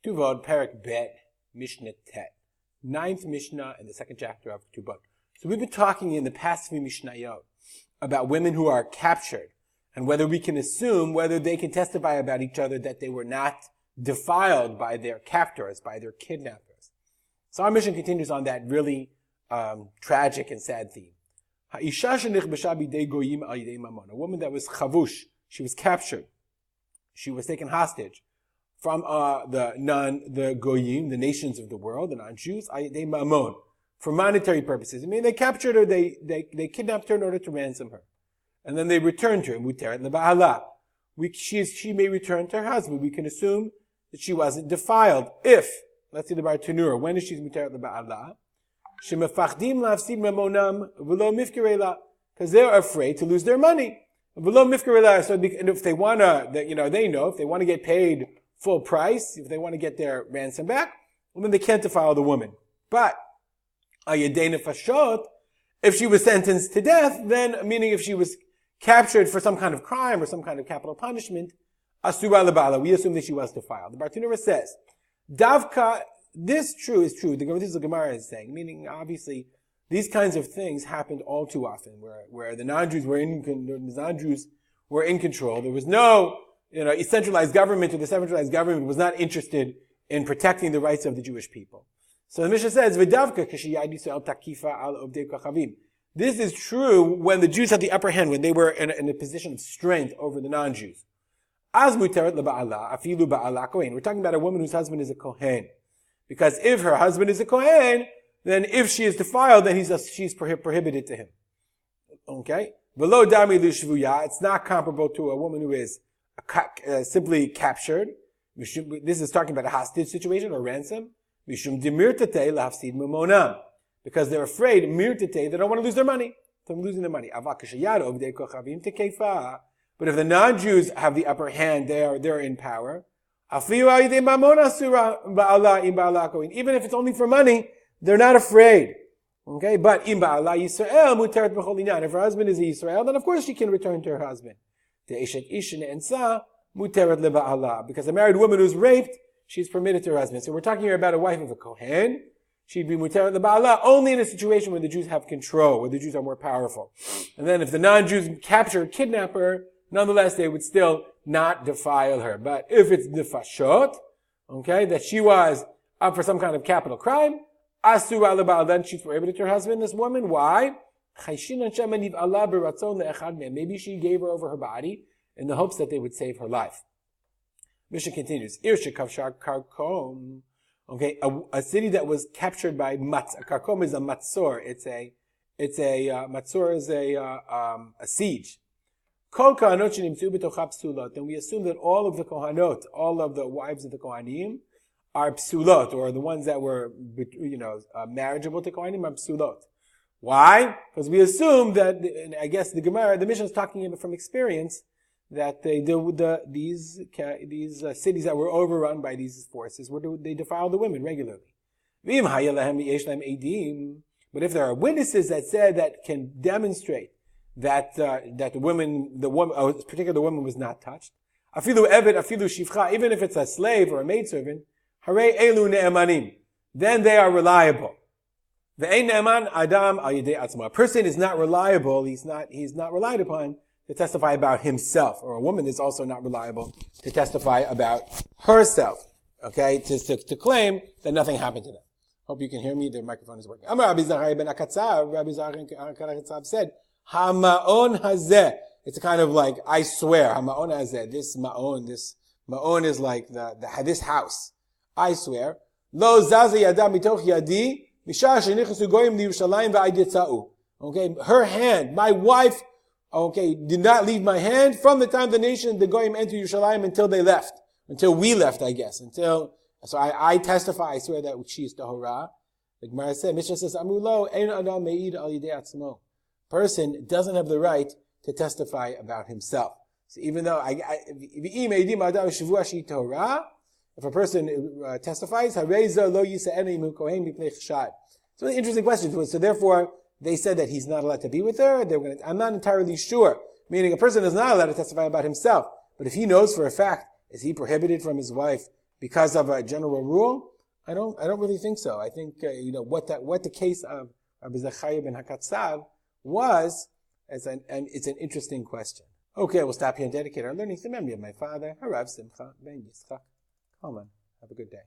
Ketubot, Perek Bet, Mishnah Tet. 9th Mishnah in the 2nd chapter of Ketubot. So we've been talking in the past few Mishnayot about women who are captured and whether we can assume whether they can testify about each other that they were not defiled by their captors, by their kidnappers. So our mission continues on that really tragic and sad theme. A woman that was chavush, she was captured, she was taken hostage from the goyim, the nations of the world, the non-Jews, for monetary purposes. I mean, they captured her, they kidnapped her in order to ransom her. And then they returned her. She may return to her husband. We can assume that she wasn't defiled. If, let's see the Bar Tanura, when is she muteret leba'ala? Because they're afraid to lose their money. So if they want to, they know if they want to get paid full price, if they want to get their ransom back, well, then they can't defile the woman. But if she was sentenced to death, then, meaning if she was captured for some kind of crime or some kind of capital punishment, asura leba'ala, we assume that she was defiled. The Bar Tanura says, Davka, this is true. This is what Gemara is saying, meaning obviously these kinds of things happened all too often, where the non-Jews were in control. There was no, centralized government, or the centralized government was not interested in protecting the rights of the Jewish people. So the Mishnah says, this is true when the Jews had the upper hand, when they were in a position of strength over the non-Jews. We're talking about a woman whose husband is a kohen. Because if her husband is a kohen, then if she is defiled, then she's prohibited to him. Okay? It's not comparable to a woman who is simply captured. This is talking about a hostage situation or ransom. Because they're afraid, they don't want to lose their money. From losing their money. But if the non-Jews have the upper hand, they're in power. Even if it's only for money, they're not afraid. Okay? But if her husband is a Yisrael, then of course she can return to her husband. Because a married woman who's raped, she's permitted to her husband. So we're talking here about a wife of a Kohen. She'd be muteret leba'ala only in a situation where the Jews have control, where the Jews are more powerful. And then if the non-Jews capture or kidnap her, nonetheless they would still not defile her. But if it's nefashot, okay, that she was up for some kind of capital crime, asura leba'al, then she's prohibited to her husband, this woman. Why? Maybe she gave her over her body in the hopes that they would save her life. Mishnah continues. Okay, a city that was captured by matz. A karkom is a matzor. Matzor is a siege. Then we assume that all of the kohanot, all of the wives of the kohanim, are psulot, or the ones that were, marriageable to kohanim are psulot. Why? Because we assume that, and I guess the Gemara, the Mishnah is talking about from experience, that these cities that were overrun by these forces, they defiled the women regularly. But if there are witnesses that can demonstrate that the woman, a particular woman was not touched, even if it's a slave or a maidservant, then they are reliable. A person is not reliable, he's not relied upon to testify about himself, or a woman is also not reliable to testify about herself, okay, to claim that nothing happened to them. Hope you can hear me, the microphone is working. Rabbi Zachariah ben Akatzab said, Hama'on hazeh, it's a kind of like, I swear, Hama'on hazeh, this ma'on is like this house. I swear, Lo zaze yada mitoch yadi, mishah shenichasu goyim liyushalayim v'ayid yitza'u. Okay, her hand, my wife, okay, did not leave my hand from the time the goyim entered Yerushalayim until they left. Until we left, I guess. So I testify, I swear that she is tahora. The Gemara said, Mishnah says, Amulo, ein adam me'id al yidei atzmo. Person doesn't have the right to testify about himself. So even though if a person testifies, it's a really interesting question. So therefore, they said that he's not allowed to be with her. I'm not entirely sure. Meaning a person is not allowed to testify about himself. But if he knows for a fact, is he prohibited from his wife because of a general rule? I don't really think so. I think, what the case of Rabbi Zechariah ben Hakatzav was, it's an interesting question. Okay, we'll stop here and dedicate our learning to the memory of my father, Harav Simcha ben Yitzchak Kalman. Have a good day.